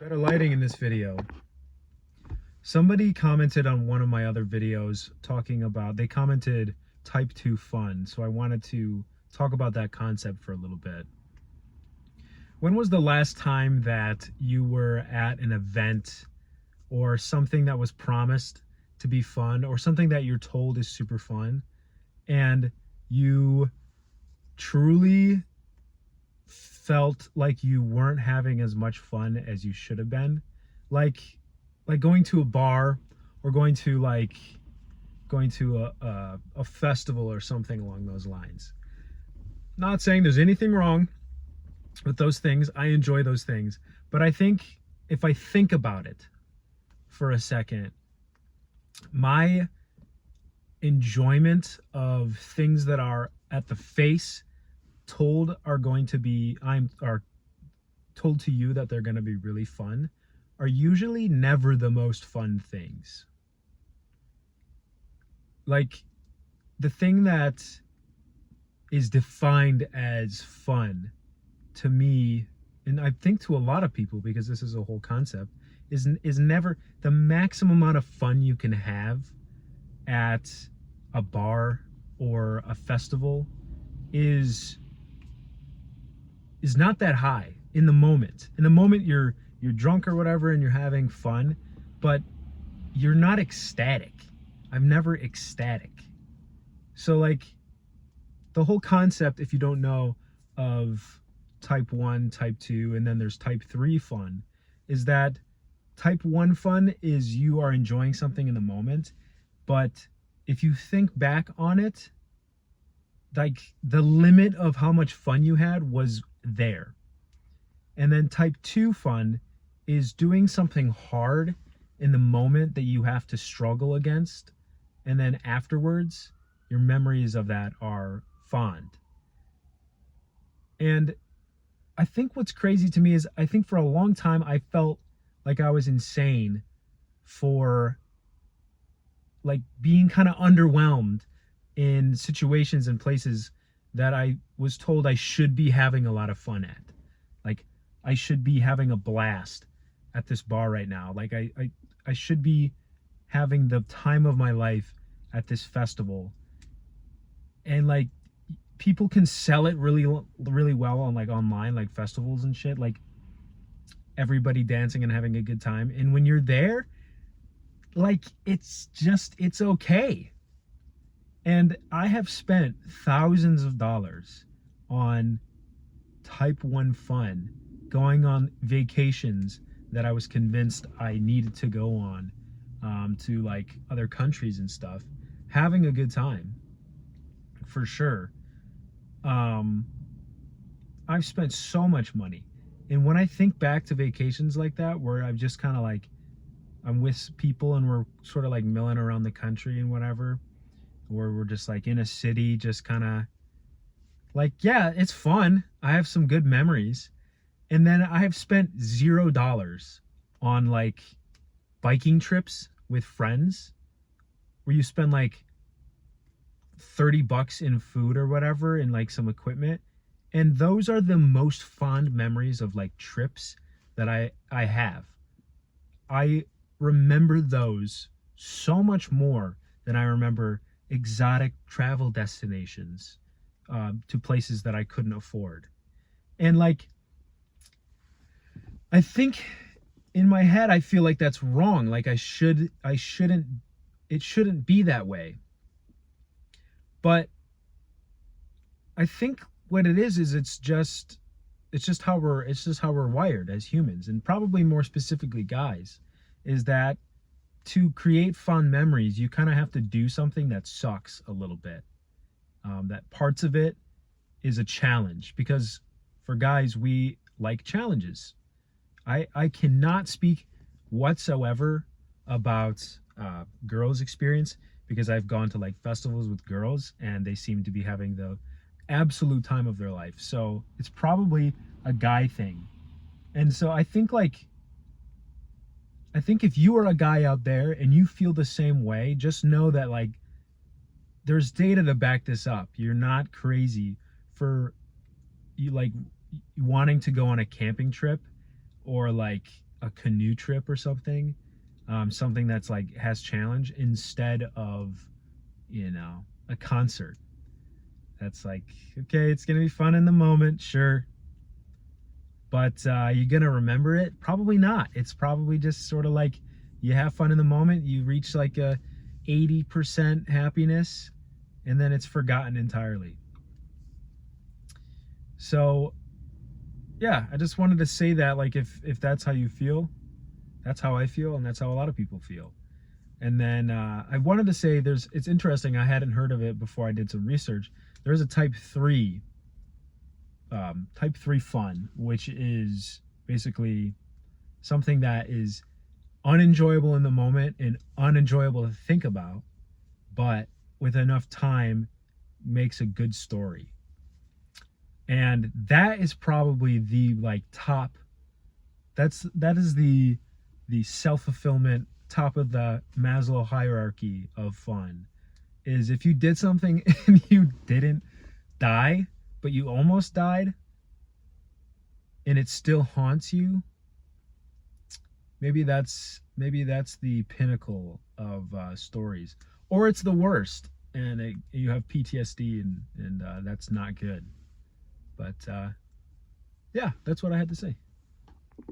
Better lighting in this video. Somebody commented on one of my other videos talking about, they commented type 2 fun. So I wanted to talk about that concept for a little bit. When was the last time that you were at an event or something that was promised to be fun or something that you're told is super fun and you truly felt like you weren't having as much fun as you should have been? Like going to a bar or going to a festival or something along those lines. Not saying there's anything wrong with those things. I enjoy those things. But I think if I think about it for a second, my enjoyment of things that are at the face told are going to be, are told to you that they're going to be really fun, are usually never the most fun things. Like the thing that is defined as fun to me, and I think to a lot of people, because this is a whole concept, is never the maximum amount of fun you can have at a bar or a festival is not that high in the moment. In the moment you're drunk or whatever and you're having fun, but you're not ecstatic. I'm never ecstatic. So like the whole concept, if you don't know, of type 1, type 2, and then there's type 3 fun, is that type 1 fun is you are enjoying something in the moment, but if you think back on it, like the limit of how much fun you had was there. And then type 2 fun is doing something hard in the moment that you have to struggle against, and then afterwards your memories of that are fond. And I think what's crazy to me is I think for a long time I felt like I was insane for like being kind of underwhelmed in situations and places that I was told I should be having a lot of fun at. Like I should be having a blast at this bar right now. Like I should be having the time of my life at this festival. And like people can sell it really well on like online, like festivals and shit, like everybody dancing and having a good time. And when you're there, like it's okay. And I have spent thousands of dollars on type 1 fun, going on vacations that I was convinced I needed to go on, to like other countries and stuff, having a good time for sure. I've spent so much money. And when I think back to vacations like that, where I've just kind of like, I'm with people and we're sort of like milling around the country and whatever, where we're just like in a city, just kind of like, yeah, it's fun. I have some good memories. And then I have spent $0 on like biking trips with friends where you spend like $30 in food or whatever and like some equipment. And those are the most fond memories of like trips that I have. I remember those so much more than I remember exotic travel destinations, to places that I couldn't afford. And like, I think in my head, I feel like that's wrong. Like it shouldn't be that way. But I think what it is it's just how we're wired as humans, and probably more specifically guys, is that to create fun memories, you kind of have to do something that sucks a little bit. That parts of it is a challenge, because for guys, we like challenges. I cannot speak whatsoever about girls' experience, because I've gone to like festivals with girls and they seem to be having the absolute time of their life. So it's probably a guy thing. And so I think if you are a guy out there and you feel the same way, just know that like there's data to back this up. You're not crazy for you like wanting to go on a camping trip or like a canoe trip or something, something that's like has challenge instead of, a concert. That's like, okay, it's gonna be fun in the moment, sure, but you gonna remember it? Probably not. It's probably just sort of like you have fun in the moment, you reach like a 80% happiness, and then it's forgotten entirely. So yeah, I just wanted to say that, like, if that's how you feel, that's how I feel, and that's how a lot of people feel. And then I wanted to say, it's interesting, I hadn't heard of it before I did some research. There's a type 3 fun, which is basically something that is unenjoyable in the moment and unenjoyable to think about, but with enough time makes a good story. And that is probably the like top, that is the self-fulfillment top of the Maslow hierarchy of fun, is if you did something and you didn't die, but you almost died, and it still haunts you. Maybe that's the pinnacle of stories, or it's the worst, and you have PTSD, and that's not good. But yeah, that's what I had to say.